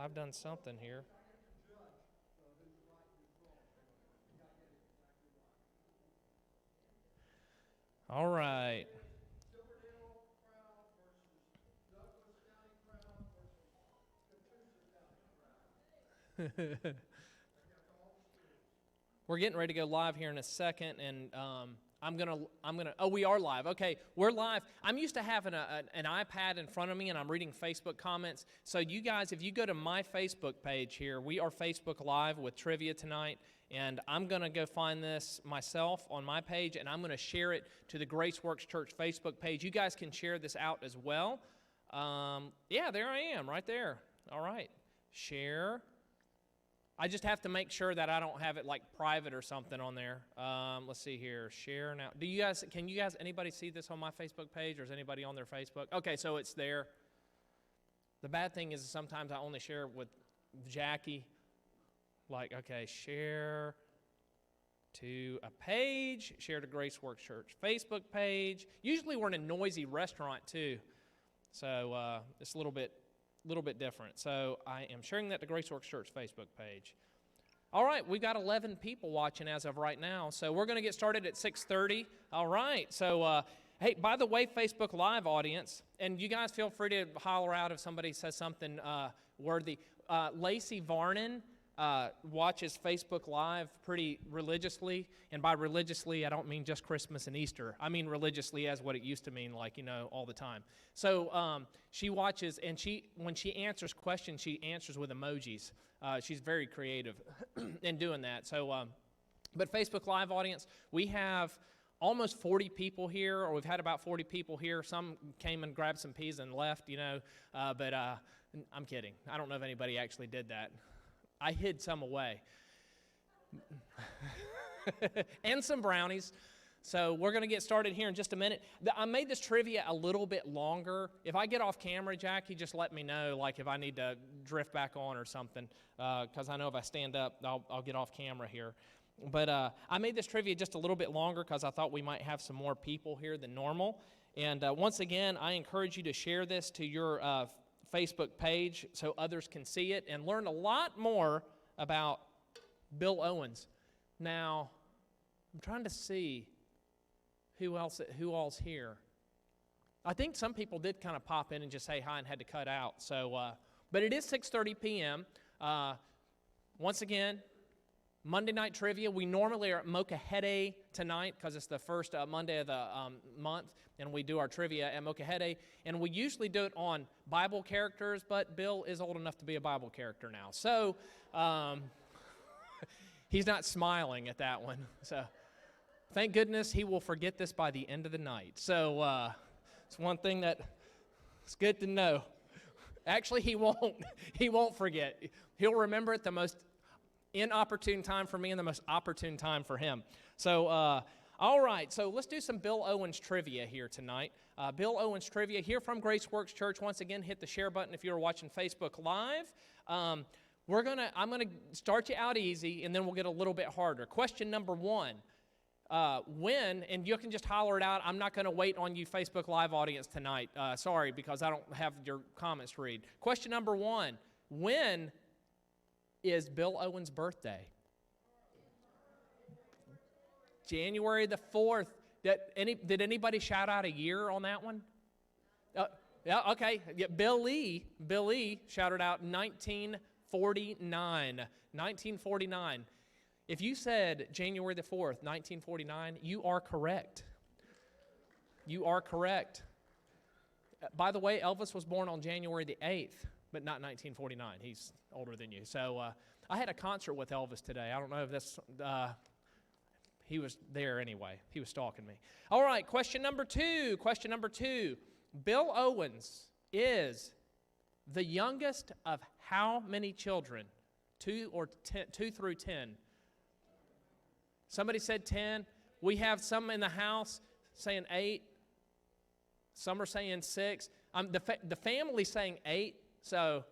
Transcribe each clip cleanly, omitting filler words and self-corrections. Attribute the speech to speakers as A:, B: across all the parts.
A: I've done something here. All right. We're getting ready to go live here in a second, and I'm gonna. Oh, we are live. Okay, we're live. I'm used to having an iPad in front of me, and I'm reading Facebook comments. So you guys, if you go to my Facebook page here, we are Facebook Live with trivia tonight, and I'm gonna go find this myself on my page, and I'm gonna share it to the Grace Works Church Facebook page. You guys can share this out as well. Yeah, there I am, right there. All right, share. I just have to make sure that I don't have it like private or something on there. Let's see here. Share now. Can you guys, anybody see this on my Facebook page, or is anybody on their Facebook? Okay, so it's there. The bad thing is sometimes I only share with Jackie. Like, okay, share to a page, share to Grace Works Church Facebook page. Usually we're in a noisy restaurant too, so it's a little bit different. So I am sharing that to Grace Works Church Facebook page. All right, we've got 11 people watching as of right now, so we're going to get started at 6:30. All right, so hey, by the way, Facebook Live audience, and you guys feel free to holler out if somebody says something worthy. Lacey Varnon watches Facebook Live pretty religiously, and by religiously, I don't mean just Christmas and Easter. I mean religiously as what it used to mean, like, all the time. So she watches, and when she answers questions, she answers with emojis. She's very creative in doing that. So, but Facebook Live audience, we have almost 40 people here, or we've had about 40 people here. Some came and grabbed some peas and left, but I'm kidding. I don't know if anybody actually did that. I hid some away. And some brownies. So we're going to get started here in just a minute. I made this trivia a little bit longer. If I get off camera, Jackie, just let me know, like if I need to drift back on or something, because I know if I stand up, I'll get off camera here. But I made this trivia just a little bit longer because I thought we might have some more people here than normal. And once again, I encourage you to share this to your Facebook page so others can see it and learn a lot more about Bill Owens. Now, I'm trying to see who all's here. I think some people did kind of pop in and just say hi and had to cut out. So, but it is 6:30 p.m. Once again, Monday night trivia. We normally are at Mochahede tonight because it's the first Monday of the month, and we do our trivia at Mochahede. And we usually do it on Bible characters, but Bill is old enough to be a Bible character now. So he's not smiling at that one. So thank goodness he will forget this by the end of the night. So it's one thing that it's good to know. Actually, he won't. He won't forget. He'll remember it the most inopportune time for me and the most opportune time for him. So, all right, so let's do some Bill Owens trivia here tonight. Bill Owens trivia here from Grace Works Church. Once again, hit the share button if you're watching Facebook Live. I'm gonna start you out easy, and then we'll get a little bit harder. Question number one. When, and you can just holler it out. I'm not going to wait on you Facebook Live audience tonight. Sorry, because I don't have your comments to read. Question number one. When is Bill Owens' birthday? January the 4th. Did anybody shout out a year on that one? Yeah, okay. Yeah, Bill E shouted out 1949. 1949. If you said January the 4th, 1949, you are correct. You are correct. By the way, Elvis was born on January the 8th. But not 1949. He's older than you. So I had a concert with Elvis today. I don't know if that's, he was there anyway. He was stalking me. All right, question number two. Question number two. Bill Owens is the youngest of how many children? 2 through 10. Somebody said 10. We have some in the house saying 8. Some are saying 6. The family's saying 8. So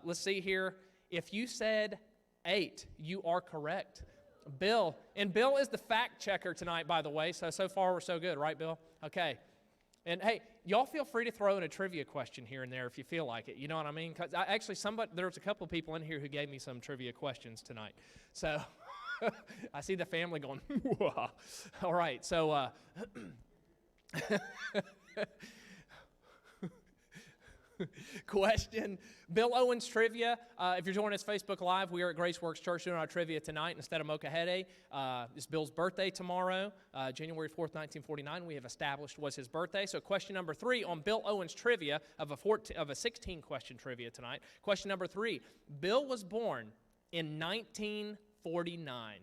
A: let's see here. If you said 8, you are correct. Bill is the fact checker tonight, by the way. So far we're so good, right, Bill? Okay. And hey, y'all feel free to throw in a trivia question here and there if you feel like it. You know what I mean? Because there's a couple people in here who gave me some trivia questions tonight. So I see the family going, whoa. All right, so question, Bill Owens trivia. If you're joining us Facebook Live, we are at Graceworks Church doing our trivia tonight instead of Mokahede. It's Bill's birthday tomorrow, January 4th, 1949. We have established was his birthday. So question number 3 on Bill Owens trivia of a 16-question trivia tonight. Question number 3, Bill was born in 1949.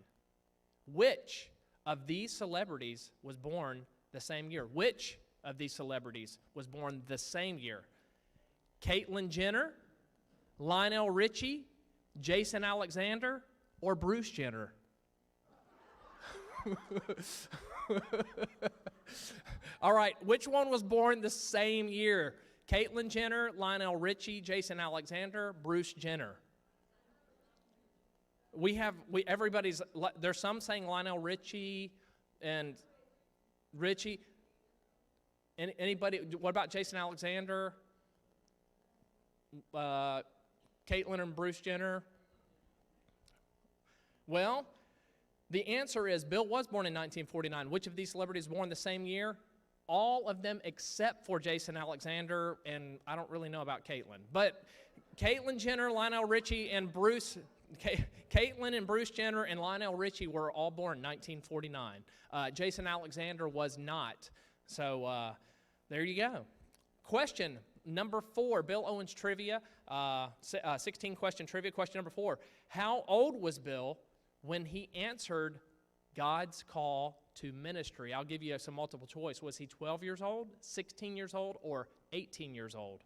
A: Which of these celebrities was born the same year? Which of these celebrities was born the same year? Caitlyn Jenner, Lionel Richie, Jason Alexander, or Bruce Jenner? All right, which one was born the same year? Caitlyn Jenner, Lionel Richie, Jason Alexander, Bruce Jenner. There's some saying Lionel Richie and Richie. Anybody, what about Jason Alexander? Caitlyn and Bruce Jenner? Well, the answer is Bill was born in 1949. Which of these celebrities was born the same year? All of them except for Jason Alexander, and I don't really know about Caitlyn. But Caitlyn Jenner, Lionel Richie, and Caitlyn and Bruce Jenner and Lionel Richie were all born in 1949. Jason Alexander was not. So there you go. Question number 4, Bill Owens trivia, 16-question trivia. Question number 4, how old was Bill when he answered God's call to ministry? I'll give you some multiple choice. Was he 12 years old, 16 years old, or 18 years old?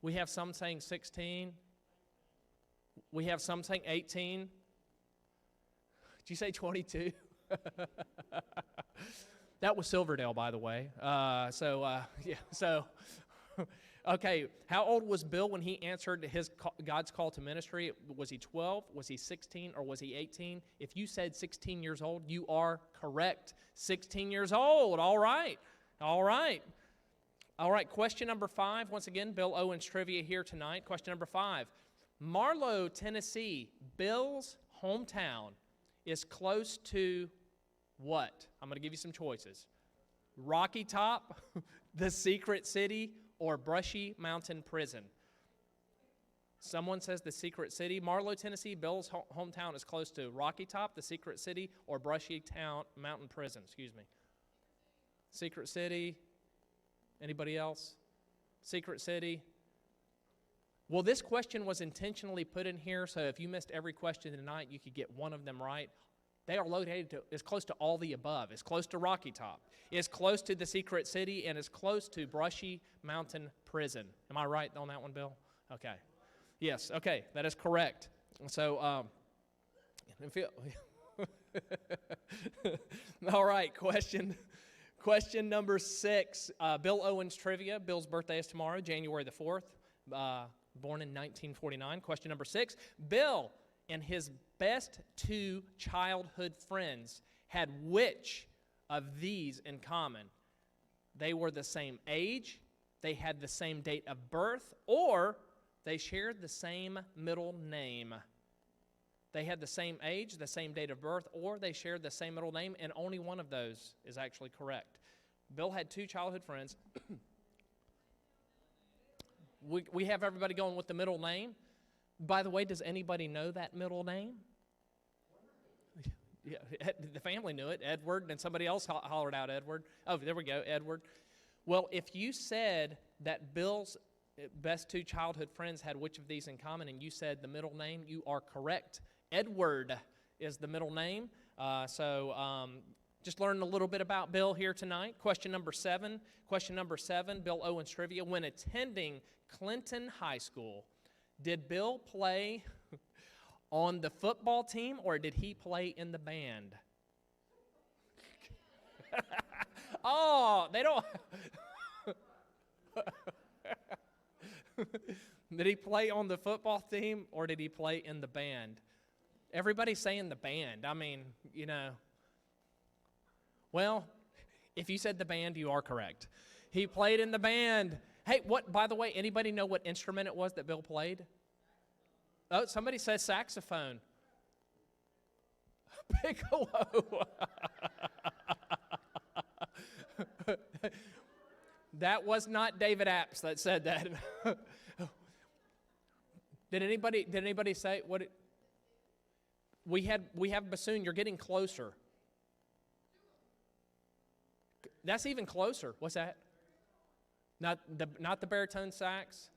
A: We have some saying 16. We have some saying 18. Did you say 22? That was Silverdale, by the way. Okay, how old was Bill when he answered God's call to ministry? Was he 12, was he 16, or was he 18? If you said 16 years old, you are correct. 16 years old, all right. Question number 5, once again, Bill Owens trivia here tonight. Question number 5, Marlow, Tennessee, Bill's hometown, is close to what? I'm going to give you some choices. Rocky Top, the Secret City, or Brushy Mountain Prison. Someone says the Secret City. Marlow, Tennessee, Bill's hometown is close to Rocky Top, the Secret City, or Brushy Mountain Prison. Secret City. Anybody else? Secret City. Well, this question was intentionally put in here, so if you missed every question tonight, you could get one of them right. They are located as close to all the above. It's close to Rocky Top. It's close to the Secret City, and it's close to Brushy Mountain Prison. Am I right on that one, Bill? Okay. Yes, okay, that is correct. So, all right, question number 6. Bill Owens trivia. Bill's birthday is tomorrow, January the 4th, born in 1949. Question number 6. Bill and his best 2 childhood friends had which of these in common? They were the same age, they had the same date of birth, or they shared the same middle name. They had the same age, the same date of birth, or they shared the same middle name, and only one of those is actually correct. Bill had 2 childhood friends. We have everybody going with the middle name. By the way, does anybody know that middle name? Yeah, the family knew it, Edward, and somebody else hollered out Edward. Oh, there we go, Edward. Well, if you said that Bill's best 2 childhood friends had which of these in common, and you said the middle name, you are correct. Edward is the middle name. Just learned a little bit about Bill here tonight. Question number 7, Bill Owens trivia. When attending Clinton High School, did Bill play on the football team, or did he play in the band? Oh, they don't. Did he play on the football team, or did he play in the band? Everybody's saying the band. I mean, Well, If you said the band, you are correct. He played in the band. Hey, what? By the way, anybody know what instrument it was that Bill played? Oh, somebody says saxophone. Piccolo. That was not David Apps that said that. Did anybody say what? We have bassoon. You're getting closer. That's even closer. What's that? Not the baritone sax.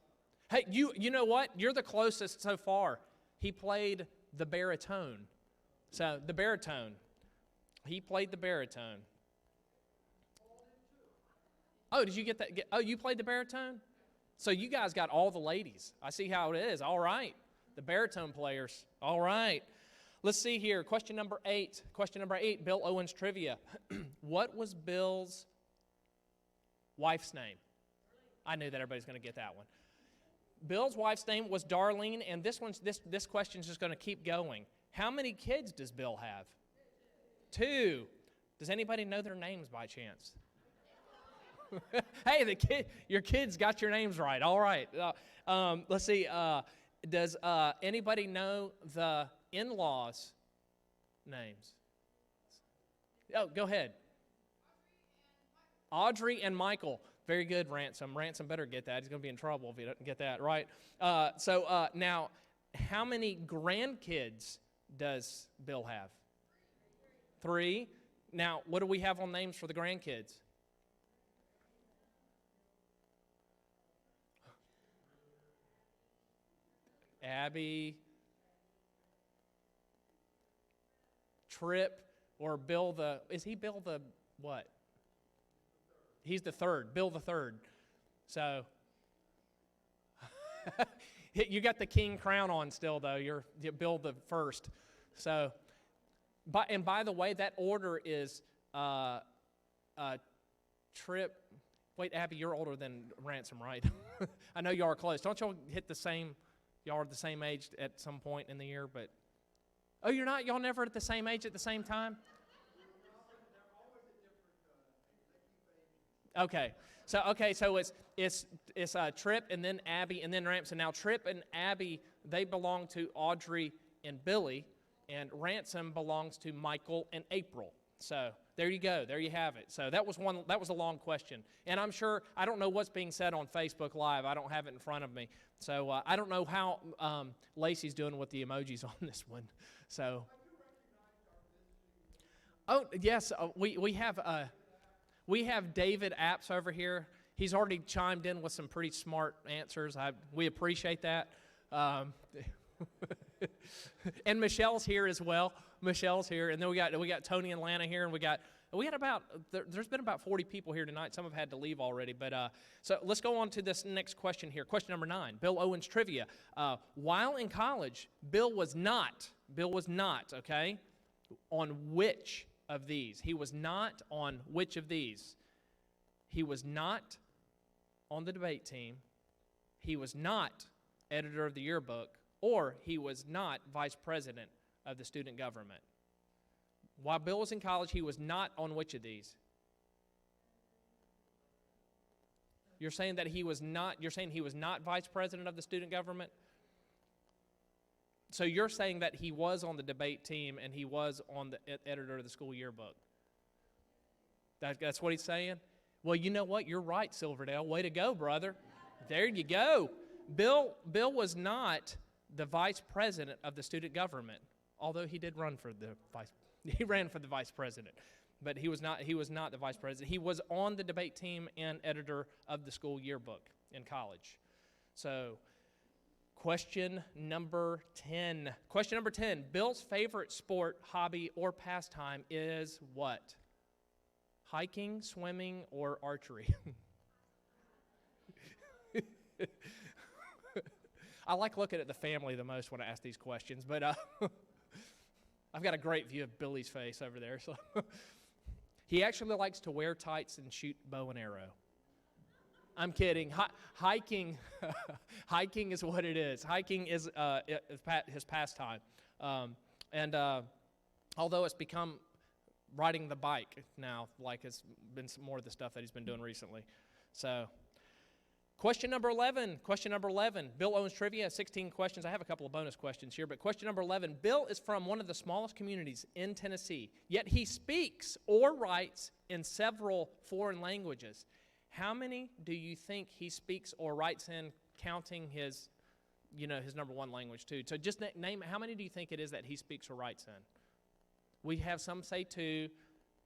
A: Hey, you know what? You're the closest so far. He played the baritone. So the baritone. He played the baritone. Oh, did you get that? Oh, you played the baritone? So you guys got all the ladies. I see how it is. All right. The baritone players. All right. Let's see here. Question number 8. Question number 8, Bill Owens trivia. What was Bill's wife's name? I knew that everybody's going to get that one. Bill's wife's name was Darlene, and this question's just going to keep going. How many kids does Bill have? 2. Does anybody know their names by chance? Hey, your kids got your names right. All right. Let's see. Does anybody know the in-laws' names? Oh, go ahead. Audrey and Michael. Very good, Ransom. Ransom better get that. He's going to be in trouble if he doesn't get that right. Now, how many grandkids does Bill have? 3. Now, what do we have on names for the grandkids? Abby, Trip, or Bill is he Bill the what? He's the 3rd, Bill the 3rd. So, you got the king crown on still, though. You're Bill the 1st. So, by the way, that order is Trip. Wait, Abby, you're older than Ransom, right? I know you are close. Don't y'all hit the same? Y'all are the same age at some point in the year, but oh, you're not. Y'all never at the same age at the same time. Okay, so it's Trip and then Abby and then Ransom. Now Trip and Abby, they belong to Audrey and Billy, and Ransom belongs to Michael and April. So there you go. There you have it. So that was a long question, and I'm sure I don't know what's being said on Facebook Live. I don't have it in front of me, so I don't know how Lacey's doing with the emojis on this one. So, oh yes, we have David Apps over here. He's already chimed in with some pretty smart answers. We appreciate that. And Michelle's here as well. Michelle's here, and then we got Tony and Lana here, and we got there's been about 40 people here tonight. Some have had to leave already, but so let's go on to this next question here. Question number 9, Bill Owens trivia. While in college, Bill was not, okay, on which of these? He was not on which of these? He was not on the debate team. He was not editor of the yearbook, or he was not vice president of the student government. While Bill was in college, he was not on which of these? You're saying he was not vice president of the student government? So you're saying that he was on the debate team and he was on the editor of the school yearbook. That's what he's saying? Well, you know what? You're right, Silverdale. Way to go, brother. There you go. Bill was not the vice president of the student government, although he did run for the vice president, but he was not the vice president. He was on the debate team and editor of the school yearbook in college. So, question number 10. Question number 10. Bill's favorite sport, hobby, or pastime is what? Hiking, swimming, or archery? I like looking at the family the most when I ask these questions, but I've got a great view of Billy's face over there. So he actually likes to wear tights and shoot bow and arrow. I'm kidding. Hiking is what it is. Hiking is his pastime. And although it's become riding the bike now, like it's been some more of the stuff that he's been doing recently. So, question number 11. Bill Owens Trivia, 16 questions. I have a couple of bonus questions here, but question number 11. Bill is from one of the smallest communities in Tennessee, yet he speaks or writes in several foreign languages. How many do you think he speaks or writes in, counting his, his number one language too? So just name, how many do you think it is that he speaks or writes in? We have some say 2.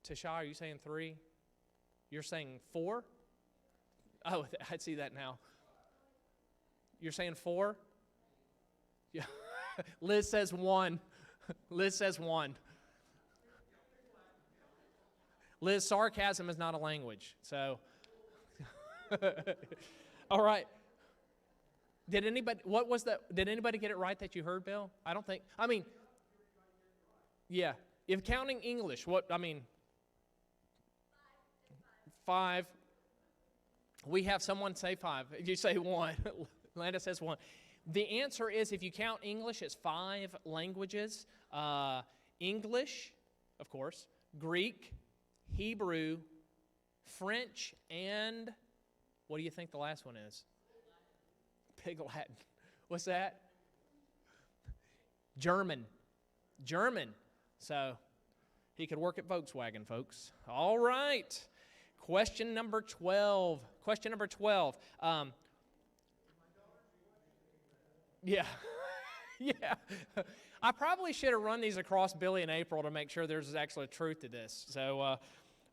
A: Tasha, are you saying 3? You're saying 4? Oh, I see that now. You're saying 4? Yeah. Liz says 1. Liz says 1. Liz, sarcasm is not a language, so. All right. Did anybody get it right that you heard, Bill? I don't think. Yeah. If counting English, 5. We have someone say 5. You say 1. Landa says 1. The answer is, if you count English, it's 5 languages. English, of course, Greek, Hebrew, French, and what do you think the last one is? Pig Latin. What's that? German. So he could work at Volkswagen, folks. All right. Question number 12. Yeah. Yeah. I probably should have run these across Billy and April to make sure there's actually truth to this. So,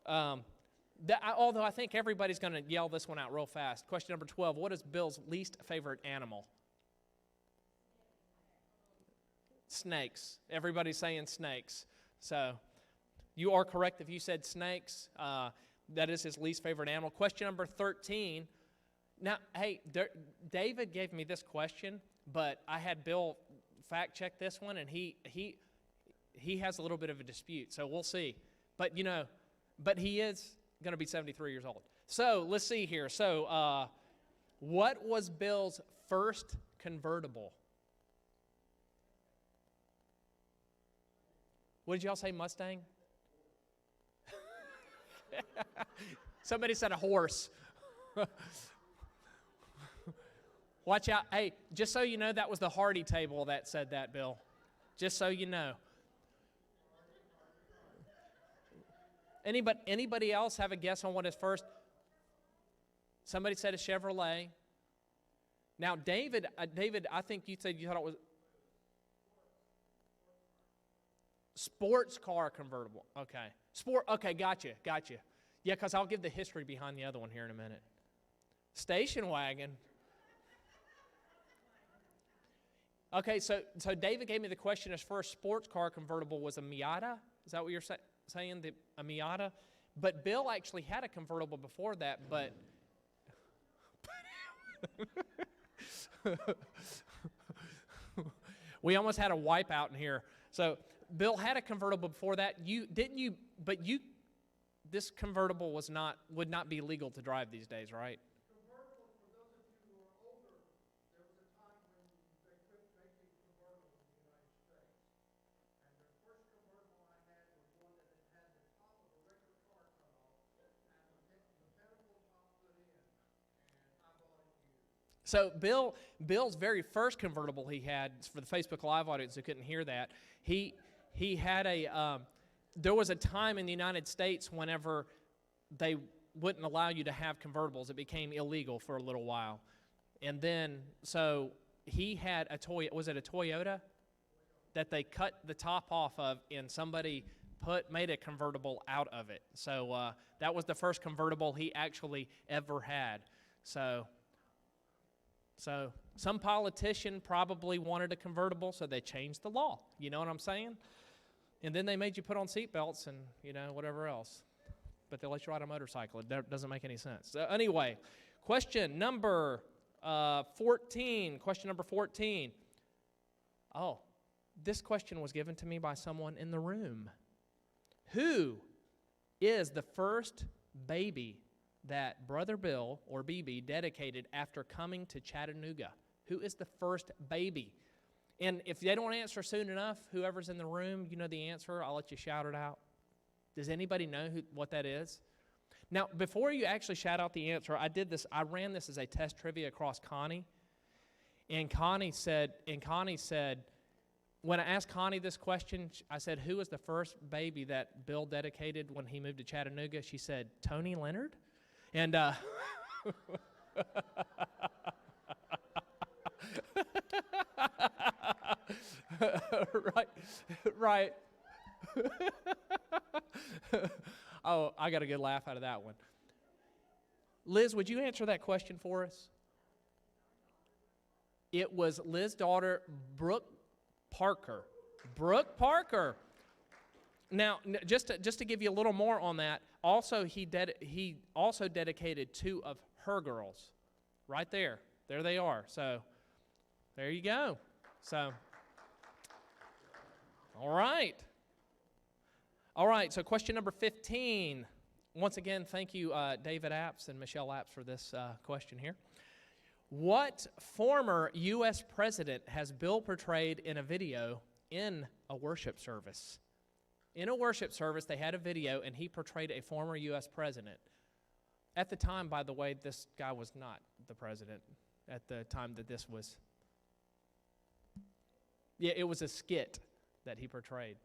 A: although I think everybody's going to yell this one out real fast. Question number 12. What is Bill's least favorite animal? Snakes. Everybody's saying snakes. So you are correct if you said snakes. That is his least favorite animal. Question number 13. Now, hey, David gave me this question, but I had Bill fact check this one, and he has a little bit of a dispute. So we'll see. But but he is going to be 73 years old. So let's see here. So what was Bill's first convertible? What did y'all say, Mustang? Somebody said a horse. Watch out. Hey, just so you know, that was the Hardy table that said that, Bill. Just so you know. Anybody else have a guess on what his first? Somebody said a Chevrolet. Now, David, I think you said you thought it was sports car convertible. Okay. Okay, gotcha. Yeah, because I'll give the history behind the other one here in a minute. Station wagon. Okay, so David gave me the question. His first sports car convertible was a Miata. Is that what you're saying, a Miata? But Bill actually had a convertible before that, but... We almost had a wipeout in here. So Bill had a convertible before that. This convertible would not be legal to drive these days, right?
B: Convertible, for those of you who are older, there was a time when they quit making convertibles in the United States. And the first convertible I had was one that had the top of a regular car cut off and the pedal top put in. And I bought it used.
A: So Bill's very first convertible he had, for the Facebook Live audience who couldn't hear that, he had there was a time in the United States whenever they wouldn't allow you to have convertibles. It became illegal for a little while. And then, so he had was it a Toyota that they cut the top off of, and somebody made a convertible out of it. So that was the first convertible he actually ever had. So some politician probably wanted a convertible, so they changed the law. You know what I'm saying? And then they made you put on seatbelts and, whatever else. But they let you ride a motorcycle. It doesn't make any sense. So anyway, question number 14. Question number 14. Oh, this question was given to me by someone in the room. Who is the first baby that Brother Bill, or BB, dedicated after coming to Chattanooga? Who is the first baby? And if they don't answer soon enough, whoever's in the room, you know the answer, I'll let you shout it out. Does anybody know what that is? Now, before you actually shout out the answer, I ran this as a test trivia across Connie. And Connie said, when I asked Connie this question, I said, who was the first baby that Bill dedicated when he moved to Chattanooga? She said, Tony Leonard. And right. Oh, I got a good laugh out of that one. Liz, would you answer that question for us? It was Liz's daughter, Brooke Parker. Brooke Parker. Now, just to give you a little more on that, also he also dedicated 2 of her girls. Right there. There they are. So, there you go. So, all right. All right, so question number 15. Once again, thank you, David Apps and Michelle Apps, for this question here. What former U.S. president has Bill portrayed in a video in a worship service? In a worship service, they had a video, and he portrayed a former U.S. president. At the time, by the way, this guy was not the president at the time that this was. Yeah, it was a skit that he portrayed.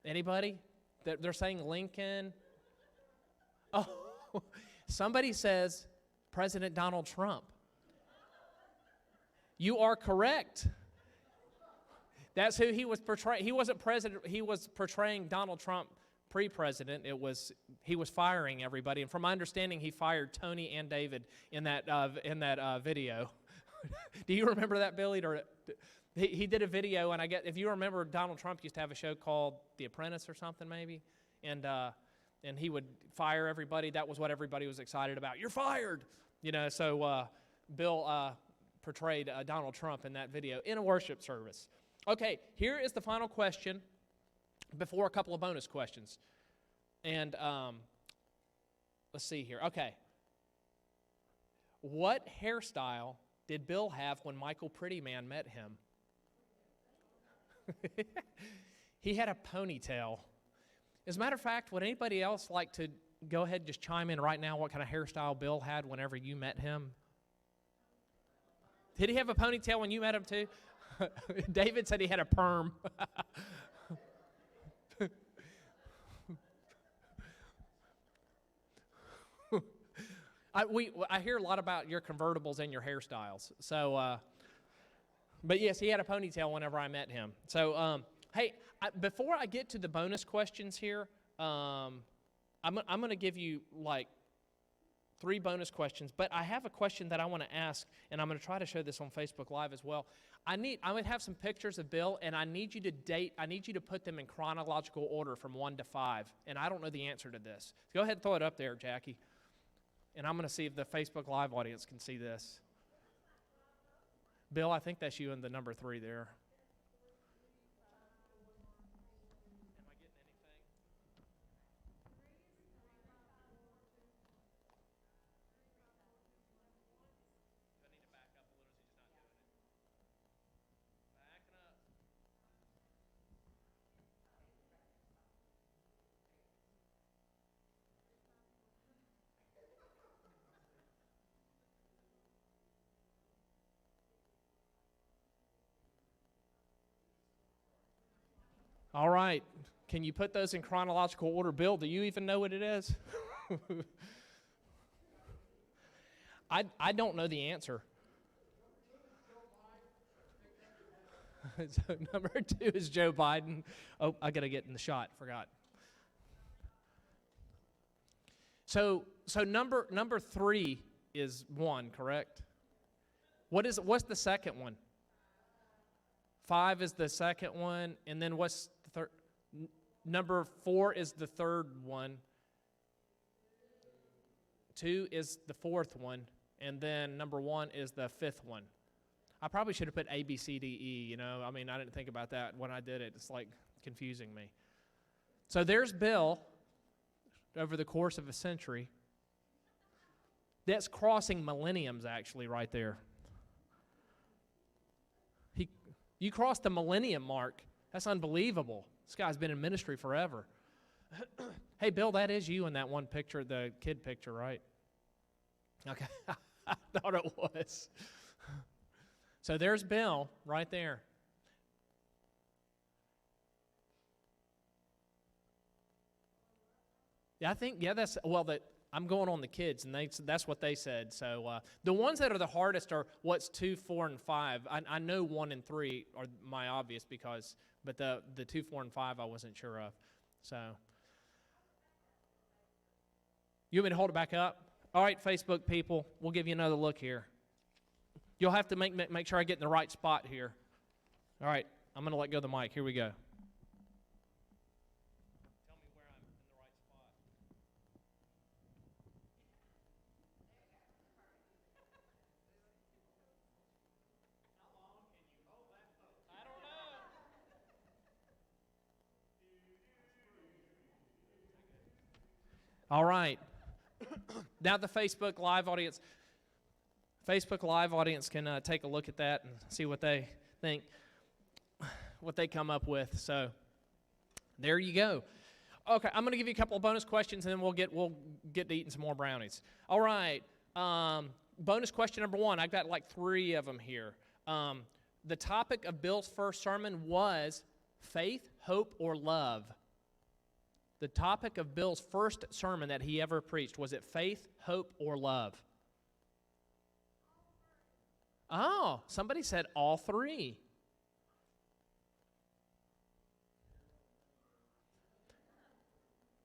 A: Anybody? They're saying Lincoln. Oh, somebody says President Donald Trump. You are correct. That's who he was portraying. He wasn't president. He was portraying Donald Trump pre-president. He was firing everybody, and from my understanding, he fired Tony and David in that video. Do you remember that, Billy? He did a video, and if you remember, Donald Trump used to have a show called The Apprentice or something, maybe, and he would fire everybody. That was what everybody was excited about. You're fired, So Bill portrayed Donald Trump in that video in a worship service. Okay, here is the final question before a couple of bonus questions, and let's see here. Okay, what hairstyle did Bill have when Michael Prettyman met him? He had a ponytail. As a matter of fact, would anybody else like to go ahead and just chime in right now what kind of hairstyle Bill had whenever you met him? Did he have a ponytail when you met him too? David said he had a perm. I hear a lot about your convertibles and your hairstyles. So, but yes, he had a ponytail whenever I met him. So, hey, before I get to the bonus questions here, I'm going to give you like 3 bonus questions. But I have a question that I want to ask, and I'm going to try to show this on Facebook Live as well. I would have some pictures of Bill, and I need you to put them in chronological order from 1 to 5. And I don't know the answer to this. So go ahead and throw it up there, Jackie. And I'm going to see if the Facebook Live audience can see this. Bill, I think that's you in the number 3 there. Am I getting anything? I need to back up a little so he's not doing it. Backing up. All right. Can you put those in chronological order? Bill, do you even know what it is? I don't know the answer. So number 2 is Joe Biden. Oh, I got to get in the shot. Forgot. So number 3 is 1, correct? What's the second one? 5 is the second one, and then what's the third? Number 4 is the third one. 2 is the fourth one, and then number 1 is the 5th one. I probably should have put A, B, C, D, E, I mean, I didn't think about that when I did it. It's like confusing me. So there's Bill over the course of a century. That's crossing millenniums, actually, right there. You crossed the millennium mark. That's unbelievable. This guy's been in ministry forever. Hey, Bill, that is you in that one picture, the kid picture, right? Okay, I thought it was. So there's Bill right there. Yeah, I think, that's, well, that I'm going on the kids, and that's what they said. So the ones that are the hardest are what's 2, 4, and 5. I know 1 and 3 are my obvious but the 2, 4, and 5 I wasn't sure of. So you want me to hold it back up? All right, Facebook people, we'll give you another look here. You'll have to make sure I get in the right spot here. All right, I'm going to let go of the mic. Here we go. Tell me where I'm in the right spot. How long can you hold that pose? I don't know. All right. Now the Facebook Live audience can take a look at that and see what they think, what they come up with. So there you go. Okay, I'm going to give you a couple of bonus questions, and then we'll get to eating some more brownies. All right. Bonus question number 1. I've got like 3 of them here. The topic of Bill's first sermon was faith, hope, or love. The topic of Bill's first sermon that he ever preached, was it faith, hope, or love? Oh, somebody said all 3.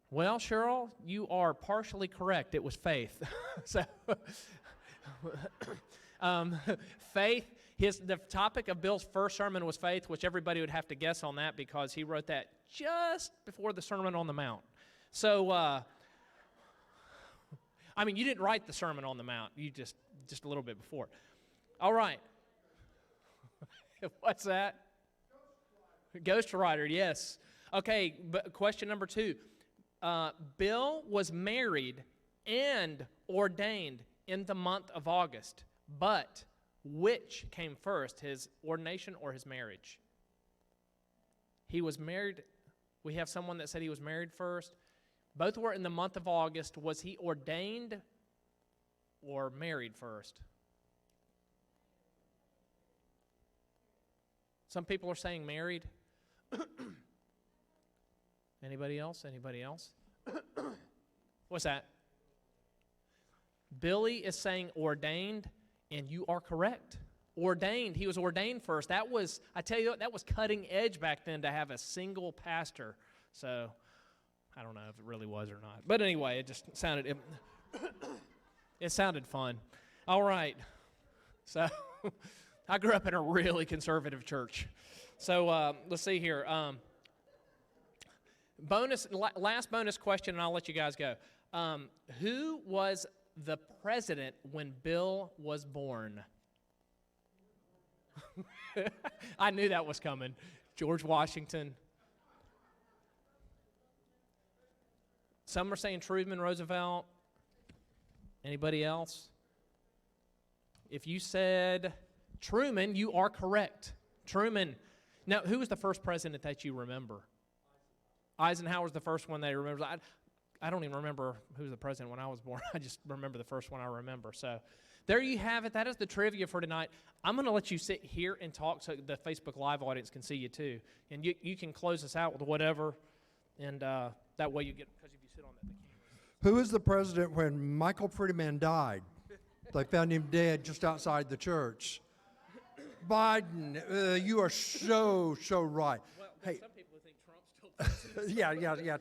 A: Well, Cheryl, you are partially correct. It was faith. So, faith. The topic of Bill's first sermon was faith, which everybody would have to guess on that because he wrote that just before the Sermon on the Mount. So, I mean, you didn't write the Sermon on the Mount. You just a little bit before. All right. What's that? Ghostwriter, yes. Okay, but question number 2. Bill was married and ordained in the month of August, but which came first, his ordination or his marriage? He was married. We have someone that said he was married first. Both were in the month of August. Was he ordained or married first? Some people are saying married. Anybody else? Anybody else? What's that? Billy is saying ordained, and you are correct. Ordained. He was ordained first. That was, I tell you what, that was cutting edge back then to have a single pastor. So, I don't know if it really was or not. But anyway, it just sounded, it sounded fun. All right. So, I grew up in a really conservative church. So, let's see here. Last bonus question, and I'll let you guys go. Who was the president when Bill was born? I knew that was coming. George Washington. Some are saying Truman Roosevelt. Anybody else? If you said Truman, you are correct. Truman. Now, who was the first president that you remember? Eisenhower's the first one that I remember. I don't even remember who was the president when I was born. I just remember the first one I remember. So there you have it. That is the trivia for tonight. I'm going to let you sit here and talk so the Facebook Live audience can see you too. And you can close us out with whatever, and that way you get, because if you sit on that, the camera.
B: Who was the president when Michael Prettyman died? They found him dead just outside the church. Biden. You are so right.
A: Well,
B: hey.
A: Some people think Trump's still
B: Yeah.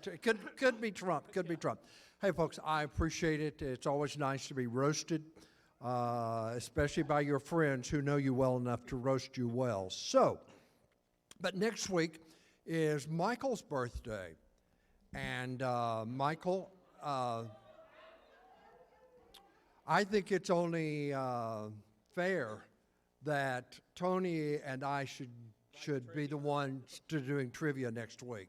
B: Could be Trump. Could be Trump. Hey, folks, I appreciate it. It's always nice to be roasted, especially by your friends who know you well enough to roast you well. So, but next week is Michael's birthday. And Michael, I think it's only fair that Tony and I should be the ones to doing trivia next week.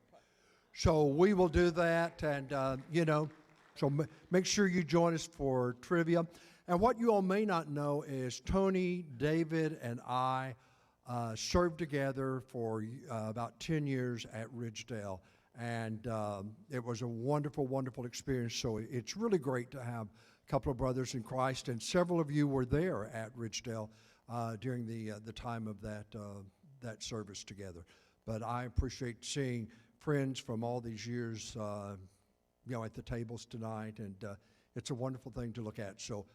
B: So we will do that, and so make sure you join us for trivia. And what you all may not know is Tony, David, and I served together for about 10 years at Ridgedale. And it was a wonderful, wonderful experience. So it's really great to have a couple of brothers in Christ. And several of you were there at Ridgedale during the time of that service together. But I appreciate seeing friends from all these years at the tables tonight. And it's a wonderful thing to look at. So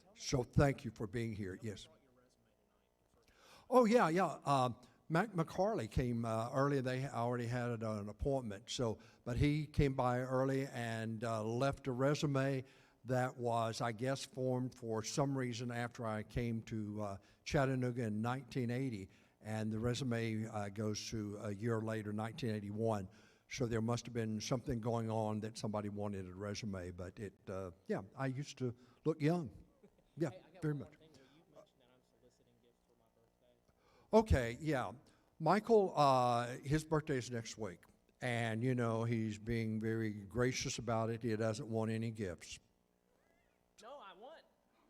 B: thank you for being here. Yes. Oh, yeah. Mac McCarley came early. They already had an appointment. But he came by early and left a resume that was, I guess, formed for some reason after I came to Chattanooga in 1980. And the resume goes to a year later, 1981. So there must have been something going on that somebody wanted a resume. But I used to look young. Yeah, very much. Okay, yeah. Michael, his birthday is next week. And, he's being very gracious about it. He doesn't want any gifts.
A: No,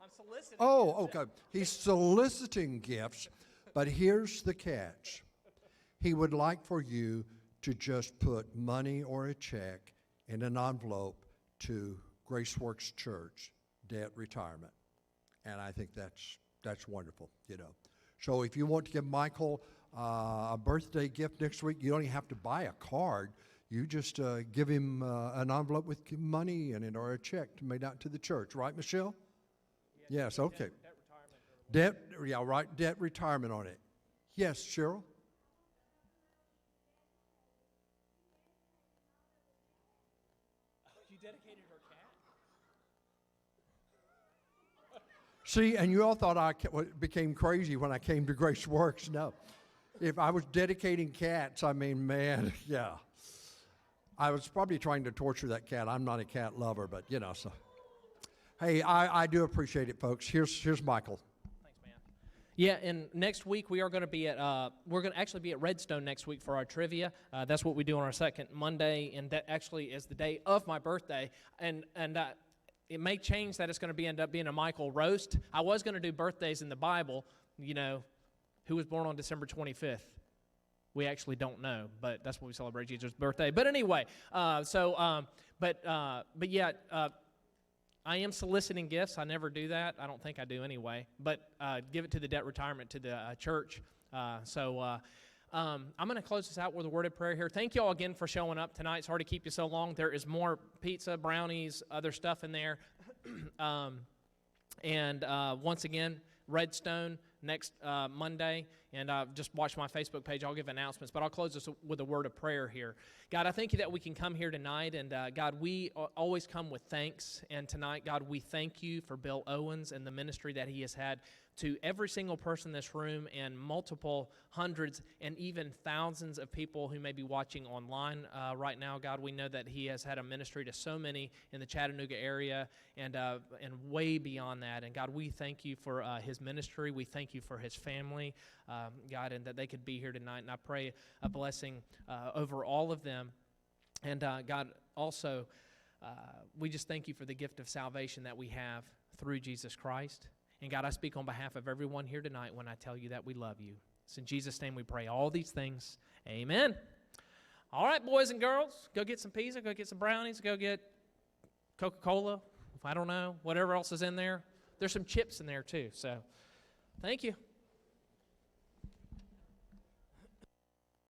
A: I'm soliciting.
B: Oh, okay. He's soliciting gifts. But here's the catch. He would like for you to just put money or a check in an envelope to Graceworks Church, debt retirement. And I think that's wonderful, So if you want to give Michael a birthday gift next week, you don't even have to buy a card. You just give him an envelope with money in it or a check made out to the church. Right, Michelle? Yes, okay. Debt retirement on it. Yes, Cheryl?
A: You dedicated her cat?
B: See, and you all thought I became crazy when I came to Grace Works. No. If I was dedicating cats, man, yeah. I was probably trying to torture that cat. I'm not a cat lover, but, so. Hey, I do appreciate it, folks. Here's Michael.
A: Thanks, man. Yeah, and next week we are going to be at, we're going to actually be at Redstone next week for our trivia. That's what we do on our second Monday, and that actually is the day of my birthday. And it may change that it's going to end up being a Michael roast. I was going to do birthdays in the Bible, who was born on December 25th. We actually don't know, but that's when we celebrate Jesus' birthday. But anyway, but yeah, I am soliciting gifts. I never do that. I don't think I do anyway. But give it to the debt retirement to the church. I'm going to close this out with a word of prayer here. Thank you all again for showing up tonight. Sorry to keep you so long. There is more pizza, brownies, other stuff in there. Once again, Redstone next Monday, and just watch my Facebook page. I'll give announcements, but I'll close this with a word of prayer here. God, I thank you that we can come here tonight, and God, we always come with thanks, and tonight, God, we thank you for Bill Owens and the ministry that he has had to every single person in this room and multiple hundreds and even thousands of people who may be watching online right now. God, we know that he has had a ministry to so many in the Chattanooga area and way beyond that. And God, we thank you for his ministry. We thank you for his family, God, and that they could be here tonight. And I pray a blessing over all of them. And God, also, we just thank you for the gift of salvation that we have through Jesus Christ. And God, I speak on behalf of everyone here tonight when I tell you that we love you. It's in Jesus' name we pray all these things. Amen. All right, boys and girls, go get some pizza, go get some brownies, go get Coca-Cola, I don't know, whatever else is in there. There's some chips in there too, so thank you.